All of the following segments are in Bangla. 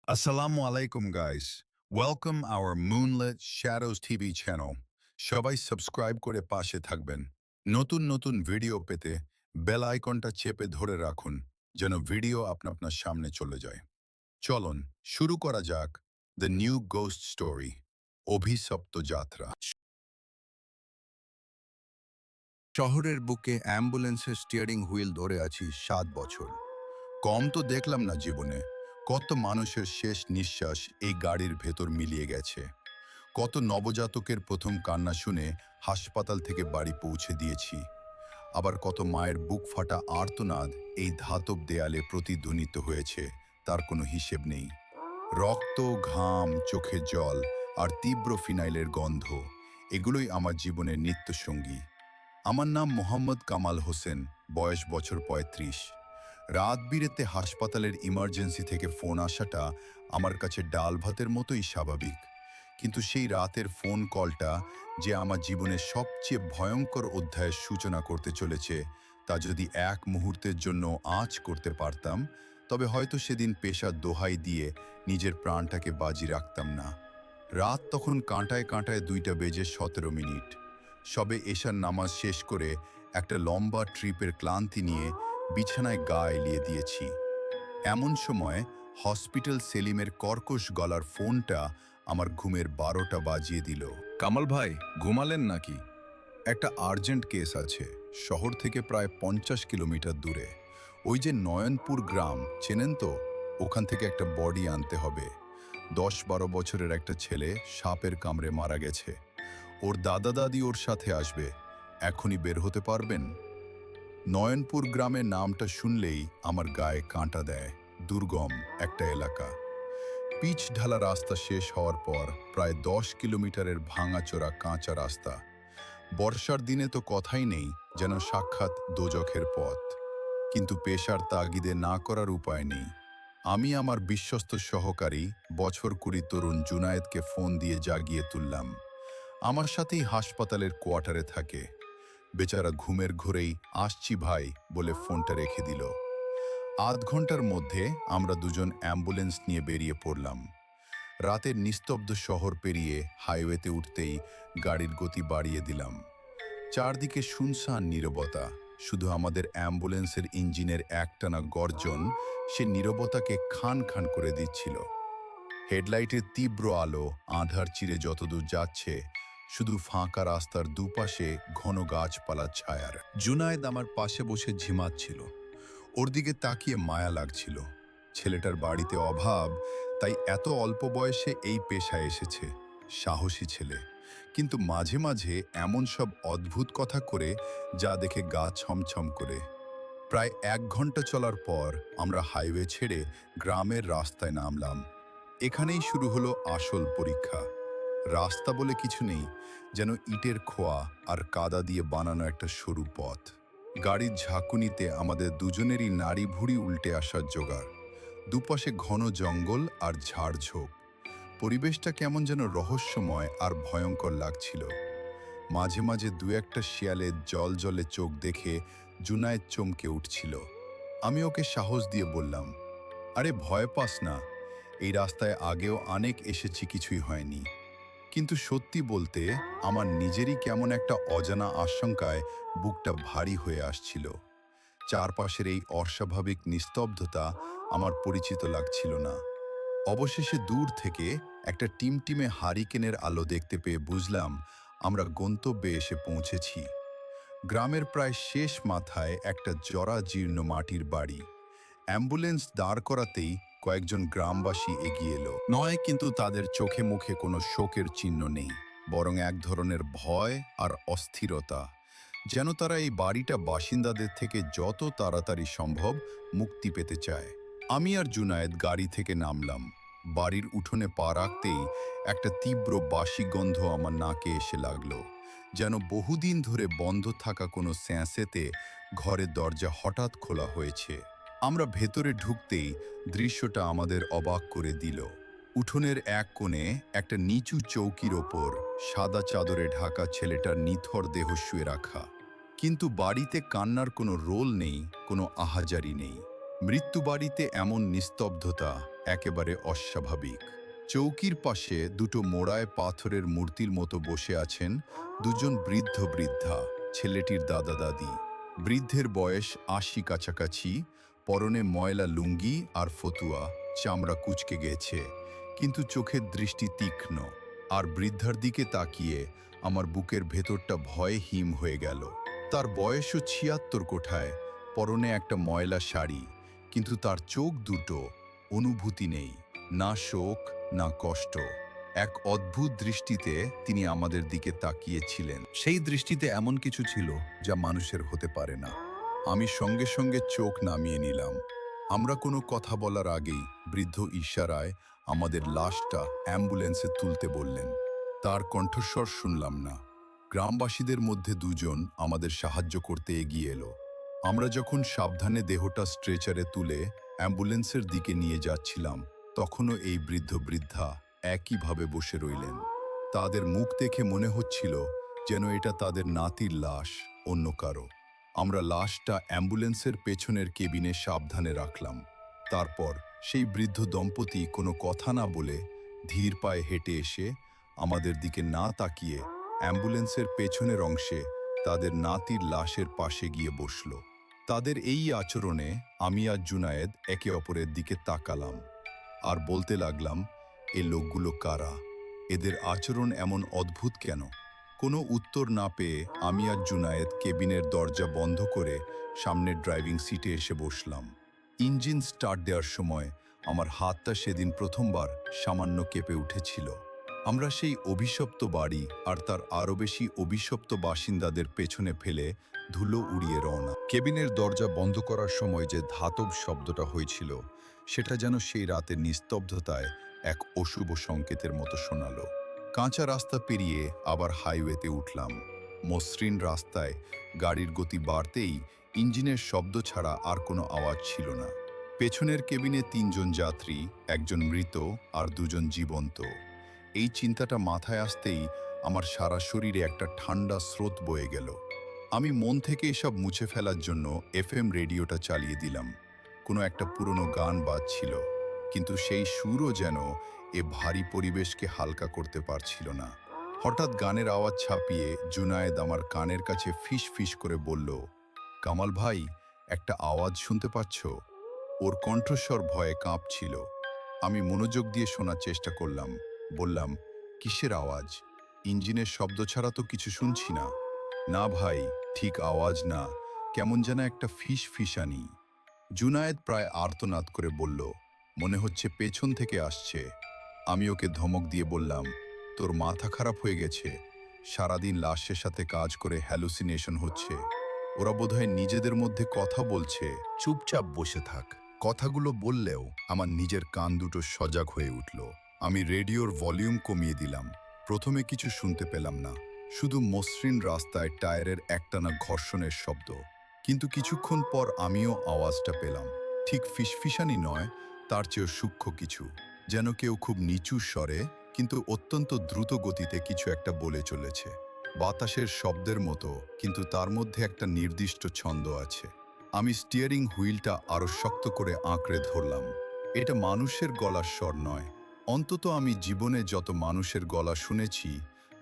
Assalamu alaikum, guys. Welcome our Moonlit Shadows TV channel. সবাই সাবস্ক্রাইব করে পাশে থাকবেন। নতুন নতুন ভিডিও পেতে বেল আইকনটা চেপে ধরে রাখুন যেন ভিডিও আপনার সামনে চলে যায়। চলুন শুরু করা যাক দ্য নিউ গোস্ট স্টোরি, অভিশপ্ত যাত্রা। শহরের বুকে অ্যাম্বুলেন্সের স্টিয়ারিং হুইল ধরে আছি 7 বছর। কম তো দেখলাম না জীবনে। কত মানুষের শেষ নিঃশ্বাস এই গাড়ির ভেতর মিলিয়ে গেছে। কত নবজাতকের প্রথম কান্না শুনে হাসপাতাল থেকে বাড়ি পৌঁছে দিয়েছি। আবার কত মায়ের বুক ফাটা আর্তনাদ এই ধাতব দেয়ালে প্রতিধ্বনিত হয়েছে, তার কোনো হিসেব নেই। রক্ত, ঘাম, চোখের জল আর তীব্র ফিনাইলের গন্ধ, এগুলোই আমার জীবনের নিত্যসঙ্গী। আমার নাম মোহাম্মদ কামাল হোসেন, বয়স বছর ৩৫। রাত বিরেতে হাসপাতালের ইমার্জেন্সি থেকে ফোন আসাটা আমার কাছে ডাল ভাতের মতোই স্বাভাবিক। কিন্তু সেই রাতের ফোন কলটা যে আমার জীবনের সবচেয়ে ভয়ঙ্কর অধ্যায়ের সূচনা করতে চলেছে, তা যদি এক মুহূর্তের জন্য আঁচ করতে পারতাম, তবে হয়তো সেদিন পেশার দোহাই দিয়ে নিজের প্রাণটাকে বাজি রাখতাম না। রাত তখন কাঁটায় কাঁটায় 2টা বেজে 17 মিনিট। সবে এশার নামাজ শেষ করে একটা লম্বা ট্রিপের ক্লান্তি নিয়ে বিছানায় গা এলিয়ে দিয়েছি। এমন সময় হসপিটাল সেলিমের কর্কশ গলার ফোনটা আমার ঘুমের 12টা বাজিয়ে দিল। কামাল ভাই, ঘুমালেন নাকি? একটা আর্জেন্ট কেস আছে, শহর থেকে প্রায় 50 কিলোমিটার দূরে। ওই যে নয়নপুর গ্রাম চেনেন তো, ওখান থেকে একটা বডি আনতে হবে। 10-12 বছরের একটা ছেলে সাপের কামড়ে মারা গেছে। ওর দাদা দাদি ওর সাথে আসবে। এখনই বের হতে পারবেন? নয়নপুর গ্রামের নামটা শুনলেই আমার গায়ে কাঁটা দেয়। দুর্গম একটা এলাকা। পিচ ঢালা রাস্তা শেষ হওয়ার পর প্রায় 10 কিলোমিটারের ভাঙাচোরা কাঁচা রাস্তা। বর্ষার দিনে তো কথাই নেই, যেন সাক্ষাৎ দোজখের পথ। কিন্তু পেশার তাগিদে না করার উপায় নেই। আমি আমার বিশ্বস্ত সহকারী বছর 20 তরুণ জুনায়েদকে ফোন দিয়ে জাগিয়ে তুললাম। আমার সাথেই হাসপাতালের কোয়ার্টারে থাকে। বেচারা ঘুমের ঘোরেই আসছি ভাই বলে ফোনটা রেখে দিল। আধ ঘন্টার মধ্যে আমরা দুজন অ্যাম্বুলেন্স নিয়ে বেরিয়ে পড়লাম। রাতের নিস্তব্ধ শহর পেরিয়ে হাইওয়েতে উঠতেই গাড়ির গতি বাড়িয়ে দিলাম। চারদিকে শুনশান নীরবতা, শুধু আমাদের অ্যাম্বুলেন্সের ইঞ্জিনের একটানা গর্জন সে নীরবতাকে খান খান করে দিচ্ছিল। হেডলাইটের তীব্র আলো আঁধার চিরে যতদূর যাচ্ছে, শুধু ফাঁকা রাস্তার দুপাশে ঘন গাছপালার ছায়ার। জুনায়েদ আমার পাশে বসে ঝিমাচ্ছিল। ওর দিকে তাকিয়ে মায়া লাগছিল। ছেলেটার বাড়িতে অভাব, তাই এত অল্প বয়সে এই পেশায় এসেছে। সাহসী ছেলে, কিন্তু মাঝে মাঝে এমন সব অদ্ভুত কথা করে যা দেখে গা ছমছম করে। প্রায় 1 ঘন্টা চলার পর আমরা হাইওয়ে ছেড়ে গ্রামের রাস্তায় নামলাম। এখানেই শুরু হলো আসল পরীক্ষা। রাস্তা বলে কিছু নেই, যেন ইটের খোয়া আর কাদা দিয়ে বানানো একটা সরু পথ। গাড়ির ঝাঁকুনিতে আমাদের দুজনেরই নাড়ি ভুঁড়ি উল্টে আসার জোগাড়। দুপাশে ঘন জঙ্গল আর ঝাড়ঝোপ। পরিবেশটা কেমন যেন রহস্যময় আর ভয়ঙ্কর লাগছিল। মাঝে মাঝে 2-একটা শিয়ালের জল জলে চোখ দেখে জুনায়েদ চমকে উঠছিল। আমি ওকে সাহস দিয়ে বললাম, আরে ভয় পাস না, এই রাস্তায় আগেও অনেক এসেছি, কিছুই হয়নি। কিন্তু সত্যি বলতে আমার নিজেরই কেমন একটা অজানা আশঙ্কায় বুকটা ভারী হয়ে আসছিল। চারপাশের এই অস্বাভাবিক নিস্তব্ধতা আমার পরিচিত লাগছিল না। অবশেষে দূর থেকে একটা টিমটিমে হারিকেনের আলো দেখতে পেয়ে বুঝলাম আমরা গন্তব্যে এসে পৌঁছেছি। গ্রামের প্রায় শেষ মাথায় একটা জরাজীর্ণ মাটির বাড়ি। অ্যাম্বুলেন্স দাঁড় করাতেই কয়েকজন গ্রামবাসী এগিয়ে এলো। নয়, কিন্তু তাদের চোখে মুখে কোনো শোকের চিহ্ন নেই, বরং এক ধরনের ভয় আর অস্থিরতা, যেন তারা এই বাড়িটা বাসিন্দাদের থেকে যত তাড়াতাড়ি সম্ভব মুক্তি পেতে চায়। আমি আর জুনায়েদ গাড়ি থেকে নামলাম। বাড়ির উঠোনে পা রাখতেই একটা তীব্র বাসি গন্ধ আমার নাকে এসে লাগলো, যেন বহুদিন ধরে বন্ধ থাকা কোনো স্যাঁসেতে ঘরের দরজা হঠাৎ খোলা হয়েছে। আমরা ভেতরে ঢুকতেই দৃশ্যটা আমাদের অবাক করে দিল। উঠোনের এক কোণে একটা নিচু চৌকির ওপর সাদা চাদরে ঢাকা ছেলেটার নিথর দেহ শুয়ে রাখা। কিন্তু বাড়িতে কান্নার কোনো রোল নেই, কোনো আহাজারি নেই। মৃত্যু বাড়িতে এমন নিস্তব্ধতা, একেবারে অস্বাভাবিক। চৌকির পাশে দুটো মোড়ায় পাথরের মূর্তির মতো বসে আছেন দুজন বৃদ্ধ বৃদ্ধা, ছেলেটির দাদা দাদি। বৃদ্ধের বয়স ৮০ কাছাকাছি, পরনে ময়লা লুঙ্গি আর ফতুয়া, চামড়া কুঁচকে গেছে, কিন্তু চোখের দৃষ্টি তীক্ষ্ণ। আর বৃদ্ধার দিকে তাকিয়ে আমার বুকের ভেতরটা ভয়ে হিম হয়ে গেল। তার বয়সও ৭৬ কোঠায়, পরনে একটা ময়লা শাড়ি, কিন্তু তার চোখ দুটো অনুভূতি নেই, না শোক না কষ্ট। এক অদ্ভুত দৃষ্টিতে তিনি আমাদের দিকে তাকিয়েছিলেন। সেই দৃষ্টিতে এমন কিছু ছিল যা মানুষের হতে পারে না। আমি সঙ্গে সঙ্গে চোখ নামিয়ে নিলাম। আমরা কোনো কথা বলার আগেই বৃদ্ধ ইশারায় আমাদের লাশটা অ্যাম্বুলেন্সে তুলতে বললেন। তার কণ্ঠস্বর শুনলাম না। গ্রামবাসীদের মধ্যে দুজন আমাদের সাহায্য করতে এগিয়ে এলো। আমরা যখন সাবধানে দেহটা স্ট্রেচারে তুলে অ্যাম্বুলেন্সের দিকে নিয়ে যাচ্ছিলাম, তখনও এই বৃদ্ধ বৃদ্ধা একইভাবে বসে রইলেন। তাদের মুখ দেখে মনে হচ্ছিল যেন এটা তাদের নাতির লাশ, অন্য কারো। আমরা লাশটা অ্যাম্বুলেন্সের পেছনের কেবিনে সাবধানে রাখলাম। তারপর সেই বৃদ্ধ দম্পতি কোনো কথা না বলে ধীর পায়ে হেঁটে এসে আমাদের দিকে না তাকিয়ে অ্যাম্বুলেন্সের পেছনের অংশে তাদের নাতির লাশের পাশে গিয়ে বসল। তাদের এই আচরণে আমি আর জুনায়েদ একে অপরের দিকে তাকালাম আর বলতে লাগলাম, এ লোকগুলো কারা? এদের আচরণ এমন অদ্ভুত কেন? কোনো উত্তর না পেয়ে আমি আর জুনায়েদ কেবিনের দরজা বন্ধ করে সামনের ড্রাইভিং সিটে এসে বসলাম। ইঞ্জিন স্টার্ট দেওয়ার সময় আমার হাতটা সেদিন প্রথমবার সামান্য কেঁপে উঠেছিল। আমরা সেই অভিশপ্ত বাড়ি আর তার আরও বেশি অভিশপ্ত বাসিন্দাদের পেছনে ফেলে ধুলো উড়িয়ে রওনা। কেবিনের দরজা বন্ধ করার সময় যে ধাতব শব্দটা হয়েছিল, সেটা যেন সেই রাতের নিস্তব্ধতায় এক অশুভ সংকেতের মতো শোনালো। কাঁচা রাস্তা পেরিয়ে আবার হাইওয়েতে উঠলাম। মসৃণ রাস্তায় গাড়ির গতি বাড়তেই ইঞ্জিনের শব্দ ছাড়া আর কোনো আওয়াজ ছিল না। পেছনের কেবিনে ৩ জন যাত্রী, একজন মৃত আর ২ জন জীবন্ত। এই চিন্তাটা মাথায় আসতেই আমার সারা শরীরে একটা ঠান্ডা স্রোত বয়ে গেল। আমি মন থেকে এসব মুছে ফেলার জন্য এফএম রেডিওটা চালিয়ে দিলাম। কোনো একটা পুরনো গান বাজছিল, কিন্তু সেই সুরও যেন এ ভারী পরিবেশকে হালকা করতে পারছিল না। হঠাৎ গানের আওয়াজ ছাপিয়ে জুনায়েদ আমার কানের কাছে ফিস ফিস করে বলল, কামাল ভাই, একটা আওয়াজ শুনতে পাচ্ছ? ওর কণ্ঠস্বর ভয়ে কাঁপছিল। আমি মনোযোগ দিয়ে শোনার চেষ্টা করলাম। বললাম, কিসের আওয়াজ? ইঞ্জিনের শব্দ ছাড়া তো কিছু শুনছি না। না ভাই, ঠিক আওয়াজ না, কেমন যেন একটা ফিস ফিসানি। জুনায়েদ প্রায় আর্তনাদ করে বলল, মনে হচ্ছে পেছন থেকে আসছে। আমি ওকে ধমক দিয়ে বললাম, তোর মাথা খারাপ হয়ে গেছে, সারাদিন লাশের সাথে কাজ করে হ্যালুসিনেশন হচ্ছে, ওরা বোধহয় নিজেদের মধ্যে কথা বলছে। চুপচাপ বসে থাক। কথাগুলো বললেও আমার নিজের কান দুটো সজাগ হয়ে উঠল। আমি রেডিওর ভলিউম কমিয়ে দিলাম। প্রথমে কিছু শুনতে পেলাম না, শুধু মসৃণ রাস্তায় টায়ারের একটানা ঘর্ষণের শব্দ। কিন্তু কিছুক্ষণ পর আমিও আওয়াজটা পেলাম। ঠিক ফিসফিসানি নয়, তার চেয়েও সূক্ষ্ম কিছু, যেন কেউ খুব নিচু স্বরে কিন্তু অত্যন্ত দ্রুত গতিতে কিছু একটা বলে চলেছে। বাতাসের শব্দের মতো, কিন্তু তার মধ্যে একটা নির্দিষ্ট ছন্দ আছে। আমি স্টিয়ারিং হুইলটা আরো শক্ত করে আঁকড়ে ধরলাম। এটা মানুষের গলার স্বর নয়। অন্তত আমি জীবনে যত মানুষের গলা শুনেছি,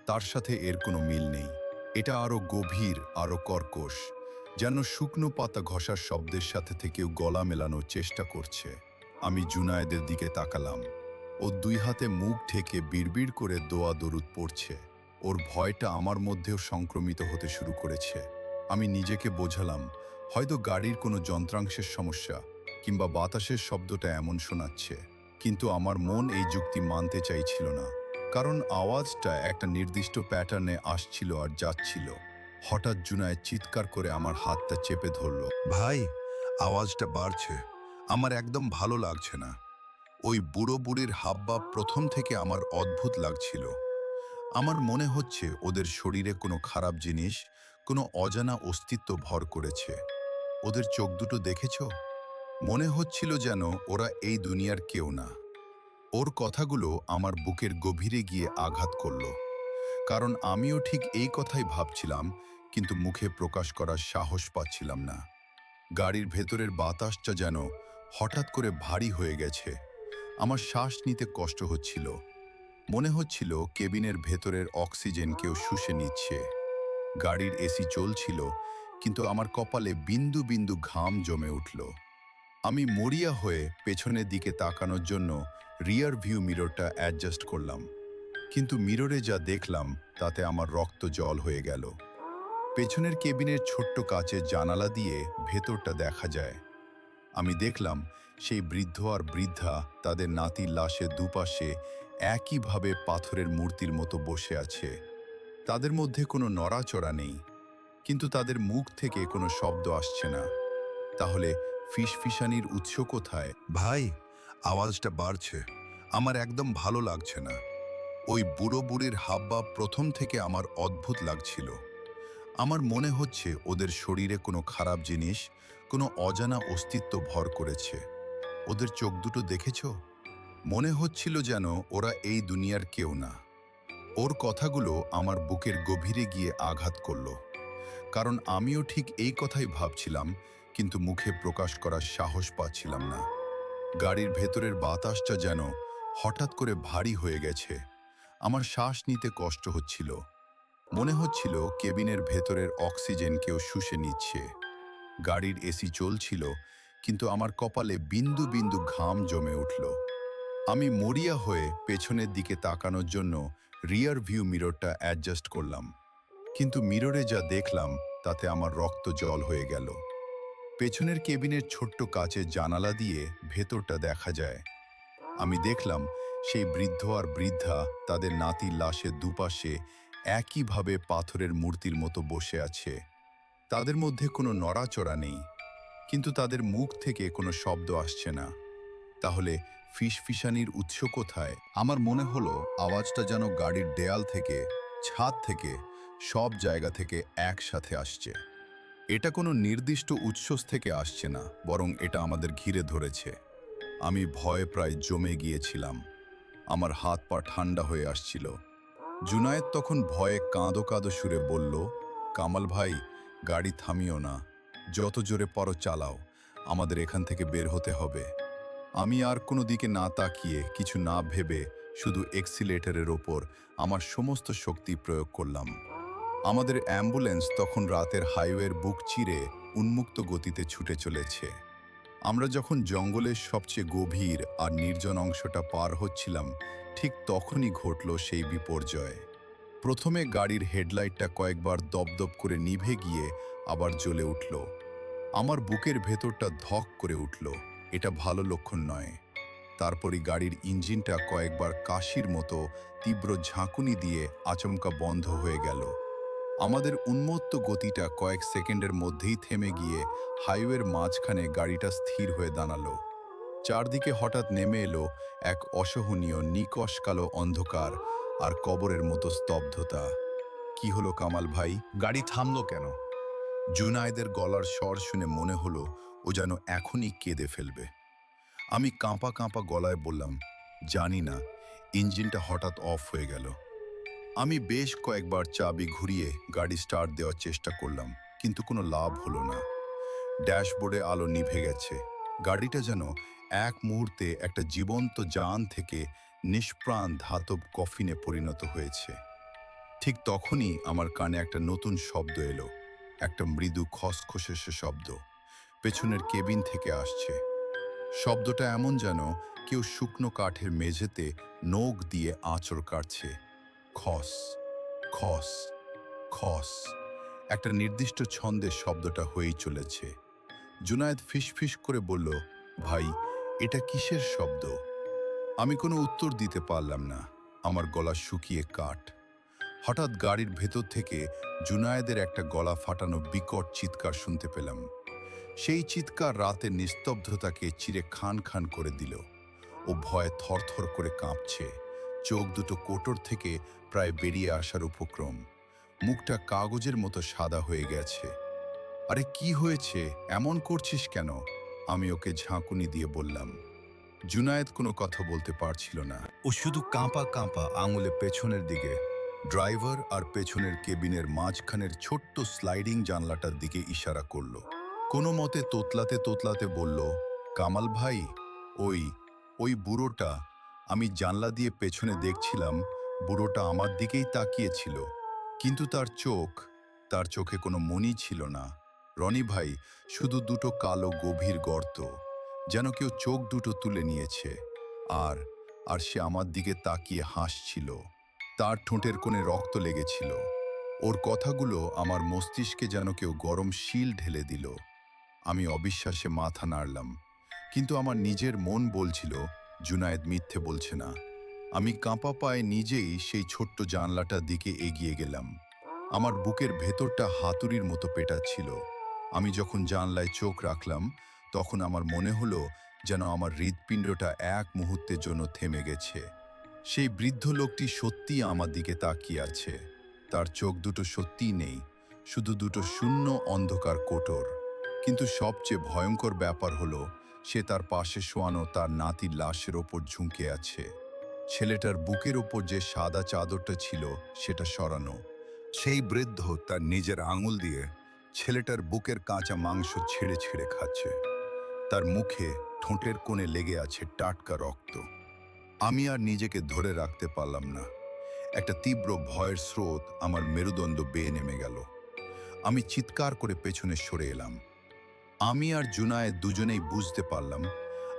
তার সাথে এর কোনো মিল নেই। এটা আরো গভীর, আরো কর্কশ, যেন শুকনো পাতা ঘষার শব্দের সাথে থেকেও গলা মেলানোর চেষ্টা করছে। আমি জুনায়েদের দিকে তাকালাম। ও ২ হাতে মুখ ঢেকে বিড়বিড় করে দোয়া দরুদ পড়ছে। ওর ভয়টা আমার মধ্যেও সংক্রমিত হতে শুরু করেছে। আমি নিজেকে বোঝালাম, হয়তো গাড়ির কোনো যন্ত্রাংশের সমস্যা, কিংবা বাতাসের শব্দটা এমন শোনাচ্ছে। কিন্তু আমার মন এই যুক্তি মানতে চাইছিল না, কারণ আওয়াজটা একটা নির্দিষ্ট প্যাটার্নে আসছিল আর যাচ্ছিল। হঠাৎ জুনায়েদ চিৎকার করে আমার হাতটা চেপে ধরল। ভাই, আওয়াজটা বাড়ছে, আমার একদম ভালো লাগছে না। ওই বুড়ো বুড়ির হাবভাব প্রথম থেকে আমার অদ্ভুত লাগছিল। আমার মনে হচ্ছে ওদের শরীরে কোনো খারাপ জিনিস, কোনো অজানা অস্তিত্ব ভর করেছে। ওদের চোখ দুটো দেখেছ? মনে হচ্ছিল যেন ওরা এই দুনিয়ার কেউ না। ওর কথাগুলো আমার বুকের গভীরে গিয়ে আঘাত করল, কারণ আমিও ঠিক এই কথাই ভাবছিলাম, কিন্তু মুখে প্রকাশ করার সাহস পাচ্ছিলাম না। গাড়ির ভেতরের বাতাসটা যেন হঠাৎ করে ভারী হয়ে গেছে। আমার শ্বাস নিতে কষ্ট হচ্ছিল। মনে হচ্ছিল কেবিনের ভেতরের অক্সিজেন কেউ শুষে নিচ্ছে। গাড়ির এসি চলছিল, কিন্তু আমার কপালে বিন্দু বিন্দু ঘাম জমে উঠল। আমি মরিয়া হয়ে পেছনের দিকে তাকানোর জন্য রিয়ার ভিউ মিররটা অ্যাডজাস্ট করলাম, কিন্তু মিররে যা দেখলাম তাতে আমার রক্ত জল হয়ে গেল। পেছনের কেবিনের ছোট্ট কাচের জানালা দিয়ে ভেতরটা দেখা যায়। আমি দেখলাম সেই বৃদ্ধ আর বৃদ্ধা তাদের নাতির লাশের দুপাশে একইভাবে পাথরের মূর্তির মতো বসে আছে। তাদের মধ্যে কোনো নড়াচড়া নেই, কিন্তু তাদের মুখ থেকে কোনো শব্দ আসছে না। তাহলে ফিসফিসানির উৎস কোথায়? ভাই, আওয়াজটা বাড়ছে, আমার একদম ভালো লাগছে না। ওই বুড়ো বুড়ির হাবভাব প্রথম থেকে আমার অদ্ভুত লাগছিল। আমার মনে হচ্ছে ওদের শরীরে কোনো খারাপ জিনিস, কোনো অজানা অস্তিত্ব ভর করেছে। ওদের চোখ দুটো দেখেছো? মনে হচ্ছিল যেন ওরা এই দুনিয়ার কেউ না। ওর কথাগুলো আমার বুকের গভীরে গিয়ে আঘাত করল, কারণ আমিও ঠিক এই কথাই ভাবছিলাম, কিন্তু মুখে প্রকাশ করার সাহস পাচ্ছিলাম না। গাড়ির ভেতরের বাতাসটা যেন হঠাৎ করে ভারী হয়ে গেছে। আমার শ্বাস নিতে কষ্ট হচ্ছিল। মনে হচ্ছিল কেবিনের ভেতরের অক্সিজেন কেউ শুষে নিচ্ছে। গাড়ির এসি চলছিল, কিন্তু আমার কপালে বিন্দু বিন্দু ঘাম জমে উঠল। আমি মরিয়া হয়ে পেছনের দিকে তাকানোর জন্য রিয়ার ভিউ মিররটা অ্যাডজাস্ট করলাম, কিন্তু মিররে যা দেখলাম তাতে আমার রক্ত জল হয়ে গেল। পেছনের কেবিনের ছোট্ট কাচের জানালা দিয়ে ভেতরটা দেখা যায়। আমি দেখলাম সেই বৃদ্ধ আর বৃদ্ধা তাদের নাতির লাশের দুপাশে একইভাবে পাথরের মূর্তির মতো বসে আছে। তাদের মধ্যে কোনো নড়াচড়া নেই, কিন্তু তাদের মুখ থেকে কোনো শব্দ আসছে না। তাহলে ফিসফিসানির উৎস কোথায়? আমার মনে হলো আওয়াজটা যেন গাড়ির দেয়াল থেকে, ছাদ থেকে, সব জায়গা থেকে একসাথে আসছে। এটা কোনো নির্দিষ্ট উৎস থেকে আসছে না, বরং এটা আমাদের ঘিরে ধরেছে। আমি ভয়ে প্রায় জমে গিয়েছিলাম। আমার হাত পা ঠান্ডা হয়ে আসছিল। জুনায়েদ তখন ভয়ে কাঁদো কাঁদো সুরে বলল, কামাল ভাই, গাড়ি থামিও না, যত জোরে পারো চালাও, আমাদের এখান থেকে বের হতে হবে। আমি আর কোনো দিকে না তাকিয়ে, কিছু না ভেবে, শুধু এক্সিলেটরের ওপর আমার সমস্ত শক্তি প্রয়োগ করলাম। আমাদের অ্যাম্বুলেন্স তখন রাতের হাইওয়ের বুক চিরে উন্মুক্ত গতিতে ছুটে চলেছে। আমরা যখন জঙ্গলের সবচেয়ে গভীর আর নির্জন অংশটা পার হচ্ছিলাম, ঠিক তখনই ঘটল সেই বিপর্যয়। প্রথমে গাড়ির হেডলাইটটা কয়েকবার দপদপ করে নিভে গিয়ে আবার জ্বলে উঠল। আমার বুকের ভেতরটা ধক করে উঠল। এটা ভালো লক্ষণ নয়। তারপরই গাড়ির ইঞ্জিনটা কয়েকবার কাশির মতো তীব্র ঝাঁকুনি দিয়ে আচমকা বন্ধ হয়ে গেল। আমাদের উন্মত্ত গতিটা কয়েক সেকেন্ডের মধ্যেই থেমে গিয়ে হাইওয়ের মাঝখানে গাড়িটা স্থির হয়ে দাঁড়ালো। চারদিকে হঠাৎ নেমে এলো এক অসহনীয় নিকষ কালো অন্ধকার আর কবরের মতো স্তব্ধতা। কি হলো কামাল ভাই, গাড়ি থামলো কেন? জুনায়েদের গলার স্বর শুনে মনে হলো ও যেন এখনই কেঁদে ফেলবে। আমি কাঁপা কাঁপা গলায় বললাম, জানি না, ইঞ্জিনটা হঠাৎ অফ হয়ে গেল। আমি বেশ কয়েকবার চাবি ঘুরিয়ে গাড়ি স্টার্ট দেওয়ার চেষ্টা করলাম, কিন্তু কোনো লাভ হলো না। ড্যাশবোর্ডে আলো নিভে গেছে। গাড়িটা যেন এক মুহূর্তে একটা জীবন্ত জান থেকে নিষ্প্রাণ ধাতব কফিনে পরিণত হয়েছে। ঠিক তখনই আমার কানে একটা নতুন শব্দ এলো, একটা মৃদু খসখসে শব্দ পেছনের কেবিন থেকে আসছে। শব্দটা এমন যেন কেউ শুকনো কাঠের মেঝেতে নখ দিয়ে আঁচড় কাটছে। খস খস খস, একটা নির্দিষ্ট ছন্দে শব্দটা হয়েই চলেছে। জুনায়েদ ফিসফিস করে বলল, ভাই, এটা কিসের শব্দ? আমি কোনো উত্তর দিতে পারলাম না। আমার গলা শুকিয়ে কাঠ। হঠাৎ গাড়ির ভেতর থেকে জুনায়েদের একটা গলা ফাটানো বিকট চিৎকার শুনতে পেলাম। সেই চিৎকার রাতের নিস্তব্ধতাকে চিরে খান খান করে দিল। ও ভয়ে থরথর করে কাঁপছে। চোখ দুটো কোটর থেকে প্রায় বেরিয়ে আসার উপক্রম। মুখটা কাগজের মতো সাদা হয়ে গেছে। আরে কি হয়েছে, এমন করছিস কেন? আমি ওকে ঝাঁকুনি দিয়ে বললাম। জুনায়েদ কোনো কথা বলতে পারছিল না। ও শুধু কাঁপা কাঁপা আঙুলে পেছনের দিকে, ড্রাইভার আর পেছনের কেবিনের মাঝখানের ছোট্ট স্লাইডিং জানলাটার দিকে ইশারা করলো। কোনো মতে তোতলাতে তোতলাতে বলল, কামাল ভাই, ওই ওই বুড়োটা, আমি জানলা দিয়ে পেছনে দেখছিলাম, বুড়োটা আমার দিকেই তাকিয়েছিল, কিন্তু তার চোখে কোনো মনি ছিল না। রনি ভাই, শুধু দুটো কালো গভীর গর্ত, যেন কেউ চোখ দুটো তুলে নিয়েছে। আর আর সে আমার দিকে তাকিয়ে হাসছিল। তার ঠোঁটের কোণে রক্ত লেগেছিল। ওর কথাগুলো আমার মস্তিষ্কে যেন কেউ গরম শিল ঢেলে দিল। আমি অবিশ্বাসে মাথা নাড়লাম, কিন্তু আমার নিজের মন বলছিল জুনায়েদ মিথ্যে বলছে না। আমি কাঁপা পায়ে নিজেই সেই ছোট্ট জানলাটার দিকে এগিয়ে গেলাম। আমার বুকের ভেতরটা হাতুড়ির মতো পেটাচ্ছিল। আমি যখন জানলায় চোখ রাখলাম, তখন আমার মনে হলো যেন আমার হৃৎপিণ্ডটা এক মুহূর্তের জন্য থেমে গেছে। সেই বৃদ্ধ লোকটি সত্যিই আমার দিকে তাকিয়ে আছে। তার চোখ দুটো সত্যিই নেই, শুধু দুটো শূন্য অন্ধকার কোটর। কিন্তু সবচেয়ে ভয়ঙ্কর ব্যাপার হলো, সে তার পাশে শোয়ানো তার নাতির লাশের ওপর ঝুঁকে আছে। ছেলেটার বুকের ওপর যে সাদা চাদরটা ছিল সেটা সরানো। সেই বৃদ্ধ তার নিজের আঙুল দিয়ে ছেলেটার বুকের কাঁচা মাংস ছিঁড়ে ছিঁড়ে খাচ্ছে। তার মুখে ঠোঁটের কোণে লেগে আছে টাটকা রক্ত। আমি আর নিজেকে ধরে রাখতে পারলাম না। একটা তীব্র ভয়ের স্রোত আমার মেরুদণ্ড বেয়ে নেমে গেল। আমি চিৎকার করে পেছনে সরে এলাম। আমি আর জুনায়েদ দুজনেই বুঝতে পারলাম,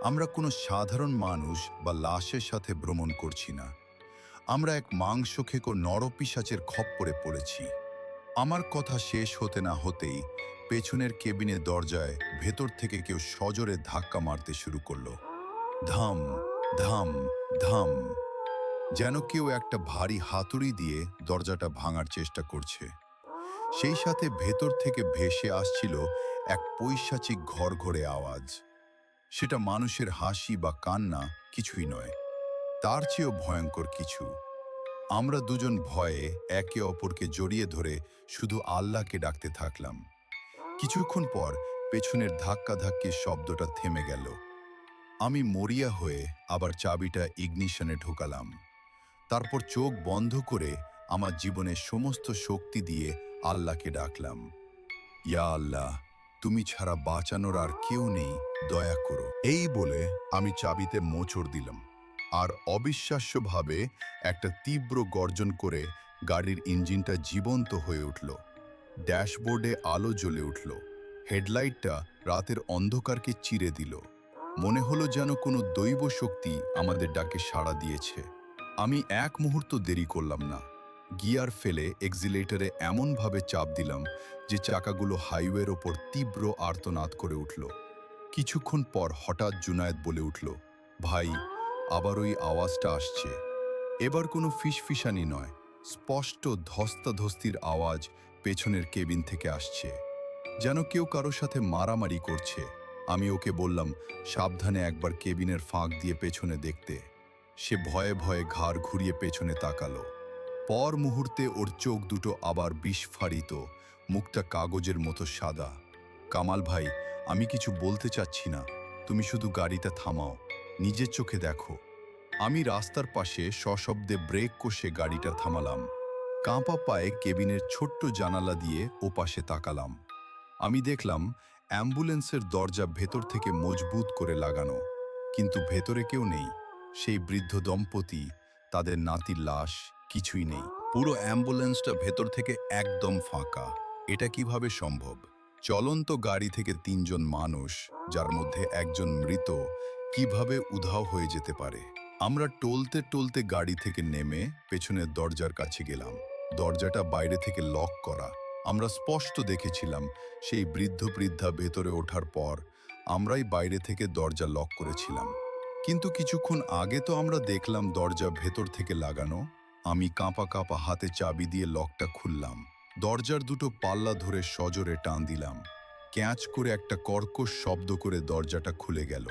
আমরা কোনো সাধারণ মানুষ বা লাশের সাথে ভ্রমণ করছি না। আমরা এক মাংসখেকো নরপিশাচের খপ্পরে পড়েছি। আমার কথা শেষ হতে না হতেই পেছনের কেবিনের দরজায় ভেতর থেকে কেউ সজোরে ধাক্কা মারতে শুরু করলো। ধাম, ধাম, ধাম, যেন কেউ একটা ভারী হাতুড়ি দিয়ে দরজাটা ভাঙার চেষ্টা করছে। সেই সাথে ভেতর থেকে ভেসে আসছিল এক পৈশাচিক ঘরঘরে আওয়াজ। সেটা মানুষের হাসি বা কান্না কিছুই নয়, তার চেয়েও ভয়ঙ্কর কিছু। আমরা দুজন ভয়ে একে অপরকে জড়িয়ে ধরে শুধু আল্লাহকে ডাকতে থাকলাম। কিছুক্ষণ পর পেছনের ধাক্কাধাক্কির শব্দটা থেমে গেল। আমি মরিয়া হয়ে আবার চাবিটা ইগনিশনে ঢোকালাম। তারপর চোখ বন্ধ করে আমার জীবনের সমস্ত শক্তি দিয়ে আল্লাহকে ডাকলাম, ইয়া আল্লাহ, তুমি ছাড়া বাঁচানোর আর কেউ নেই, দয়া করো। এই বলে আমি চাবিতে মোচড় দিলাম, আর অবিশ্বাস্যভাবে একটা তীব্র গর্জন করে গাড়ির ইঞ্জিনটা জীবন্ত হয়ে উঠল। ড্যাশবোর্ডে আলো জ্বলে উঠল। হেডলাইটটা রাতের অন্ধকারকে চিরে দিল। মনে হলো যেন কোনো দৈব শক্তি আমাদের ডাকে সাড়া দিয়েছে। আমি এক মুহূর্ত দেরি করলাম না। গিয়ার ফেলে এক্সিলেটরে এমনভাবে চাপ দিলাম যে চাকাগুলো হাইওয়ের ওপর তীব্র আর্তনাদ করে উঠল। কিছুক্ষণ পর হঠাৎ জুনায়েদ বলে উঠল, ভাই, আবার ওই আওয়াজটা আসছে। এবার কোনো ফিসফিসানি নয়, স্পষ্ট ধস্তাধস্তির আওয়াজ পেছনের কেবিন থেকে আসছে, যেন কেউ কারো সাথে মারামারি করছে। আমি ওকে বললাম সাবধানে একবার কেবিনের ফাঁক দিয়ে পেছনে দেখতে। সে ভয়ে ভয়ে ঘাড় ঘুরিয়ে পেছনে তাকালো। পর মুহূর্তে ওর চোখ দুটো আবার বিস্ফারিত, মুখটা কাগজের মতো সাদা। কামাল ভাই, আমি কিছু বলতে চাচ্ছি না, তুমি শুধু গাড়িটা থামাও, নিজের চোখে দেখো। আমি রাস্তার পাশে সশব্দে ব্রেক কষে গাড়িটা থামালাম। কাঁপা পায়ে কেবিনের ছোট্ট জানালা দিয়ে ওপাশে তাকালাম। আমি দেখলাম অ্যাম্বুলেন্সের দরজা ভেতর থেকে মজবুত করে লাগানো, কিন্তু ভেতরে কেউ নেই। সেই বৃদ্ধ দম্পতি, তাদের নাতির লাশ, কিছুই নেই। পুরো অ্যাম্বুলেন্সটা ভেতর থেকে একদম ফাঁকা। এটা কিভাবে সম্ভব? চলন্ত গাড়ি থেকে তিনজন মানুষ, যার মধ্যে একজন মৃত, কিভাবে উধাও হয়ে যেতে পারে? আমরা টলতে টলতে গাড়ি থেকে নেমে পেছনের দরজার কাছে গেলাম। দরজাটা বাইরে থেকে লক করা। আমরা স্পষ্ট দেখেছিলাম সেই বৃদ্ধা ভেতরে ওঠার পর আমরাই বাইরে থেকে দরজা লক করেছিলাম। কিন্তু কিছুক্ষণ আগে তো আমরা দেখলাম দরজা ভেতর থেকে লাগানো। আমি কাঁপা কাঁপা হাতে চাবি দিয়ে লকটা খুললাম। দরজার দুটো পাল্লা ধরে সজোরে টান দিলাম। ক্যাঁচ করে একটা কর্কশ শব্দ করে দরজাটা খুলে গেল।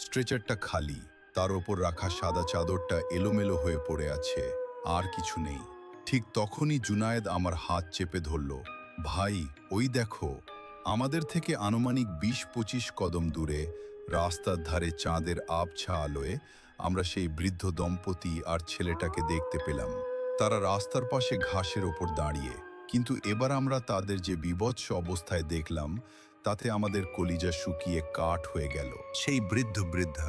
স্ট্রেচারটা খালি, তার ওপর রাখা সাদা চাদরটা এলোমেলো হয়ে পড়ে আছে, আর কিছু নেই। ঠিক তখনই জুনায়েদ আমার হাত চেপে ধরল। ভাই, ওই দেখো। আমাদের থেকে আনুমানিক ২০-২৫ কদম দূরে রাস্তার ধারে চাঁদের আবছা আলোয় আমরা সেই বৃদ্ধ দম্পতি আর ছেলেটাকে দেখতে পেলাম। তারা রাস্তার পাশে ঘাসের ওপর দাঁড়িয়ে, কিন্তু এবার আমরা তাদের যে বীভৎস অবস্থায় দেখলাম, তাতে আমাদের কলিজা শুকিয়ে কাঠ হয়ে গেল। সেই বৃদ্ধা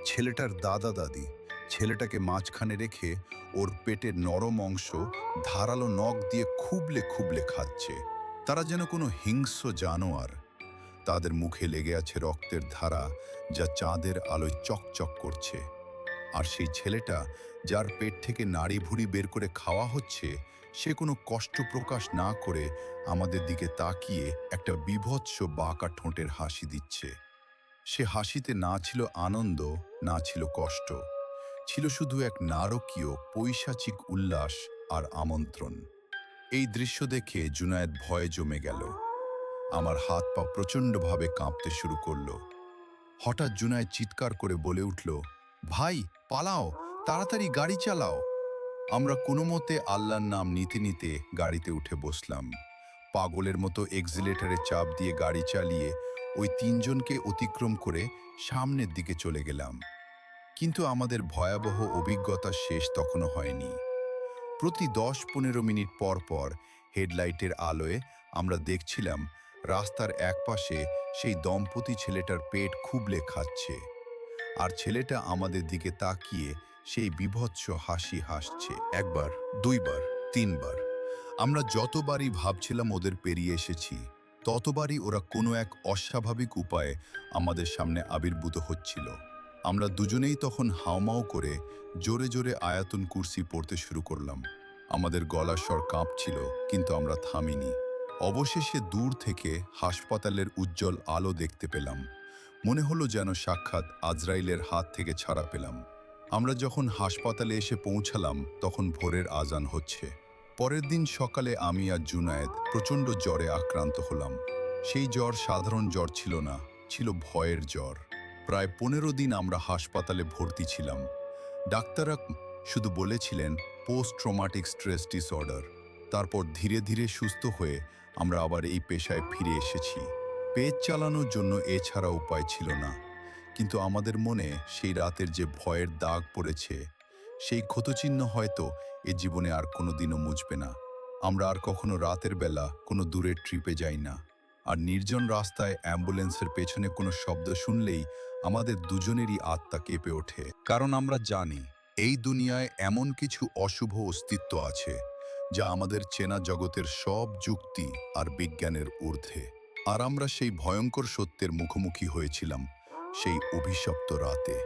ছেলেটার দাদা দাদি ছেলেটাকে মাঝখানে রেখে ওর পেটের নরম অংশ ধারালো নখ দিয়ে খুবলে খুবলে খাচ্ছে। তারা যেন কোনো হিংস্র জানোয়ার। তাদের মুখে লেগে আছে রক্তের ধারা, যা চাঁদের আলোয় চকচক করছে। আর সেই ছেলেটা, যার পেট থেকে নাড়ি ভুড়ি বের করে খাওয়া হচ্ছে, সে কোনো কষ্ট প্রকাশ না করে আমাদের দিকে তাকিয়ে একটা বীভৎস বাঁকা ঠোঁটের হাসি দিচ্ছে। সে হাসিতে না ছিল আনন্দ, না ছিল কষ্ট, ছিল শুধু এক নারকীয় পৈশাচিক উল্লাস আর আমন্ত্রণ। এই দৃশ্য দেখে জুনায়েদ ভয়ে জমে গেল। আমার হাত পা প্রচণ্ডভাবে কাঁপতে শুরু করলো। হঠাৎ জুনায়েদ চিৎকার করে বলে উঠল, ভাই পালাও, তাড়াতাড়ি গাড়ি চালাও। আমরা কোনো মতে আল্লাহর নাম নিতে নিতে গাড়িতে উঠে বসলাম। পাগলের মতো এক্সিলেটারে চাপ দিয়ে গাড়ি চালিয়ে ওই তিনজনকে অতিক্রম করে সামনের দিকে চলে গেলাম। কিন্তু আমাদের ভয়াবহ অভিজ্ঞতা শেষ তখনও হয়নি। প্রতি 10-15 মিনিট পর পর হেডলাইটের আলোয় আমরা দেখছিলাম রাস্তার একপাশে সেই দম্পতি ছেলেটার পেট খুবলে খাচ্ছে, আর ছেলেটা আমাদের দিকে তাকিয়ে সেই বীভৎস হাসি হাসছে। একবার, দুইবার, তিনবার আমরা যতবারই ভাবছিলাম ওদের পেরিয়ে এসেছি, ততবারই ওরা কোনো এক অস্বাভাবিক উপায়ে আমাদের সামনে আবির্ভূত হচ্ছিল। আমরা দুজনেই তখন হাউমাউ করে জোরে জোরে আয়াতুল কুরসি পড়তে শুরু করলাম। আমাদের গলার স্বর কাঁপছিল, কিন্তু আমরা থামিনি। অবশেষে দূর থেকে হাসপাতালের উজ্জ্বল আলো দেখতে পেলাম। মনে হলো যেন সাক্ষাৎ আজরাইলের হাত থেকে ছাড়া পেলাম। আমরা যখন হাসপাতালে এসে পৌঁছালাম, তখন ভোরের আজান হচ্ছে। পরের দিন সকালে আমি আর জুনায়েদ প্রচণ্ড জ্বরে আক্রান্ত হলাম। সেই জ্বর সাধারণ জ্বর ছিল না, ছিল ভয়ের জ্বর। প্রায় 15 দিন আমরা হাসপাতালে ভর্তি ছিলাম। ডাক্তাররা শুধু বলেছিলেন পোস্ট ট্রমাটিক স্ট্রেস ডিসঅর্ডার। তারপর ধীরে ধীরে সুস্থ হয়ে আমরা আবার এই পেশায় ফিরে এসেছি। পেট চালানোর জন্য এছাড়া উপায় ছিল না। কিন্তু আমাদের মনে সেই রাতের যে ভয়ের দাগ পড়েছে, সেই ক্ষতচিহ্ন হয়তো এ জীবনে আর কোনো দিনও মুছবে না। আমরা আর কখনো রাতের বেলা কোনো দূরের ট্রিপে যাই না। আর নির্জন রাস্তায় অ্যাম্বুলেন্সের পেছনে কোনো শব্দ শুনলেই আমাদের দুজনেরই আত্মা কেঁপে ওঠে। কারণ আমরা জানি এই দুনিয়ায় এমন কিছু অশুভ অস্তিত্ব আছে, যা আমাদের চেনা জগতের সব যুক্তি আর বিজ্ঞানের ঊর্ধ্বে। আর আমরা সেই ভয়ঙ্কর সত্যের মুখোমুখি হয়েছিলাম সেই অভিশপ্ত রাতে।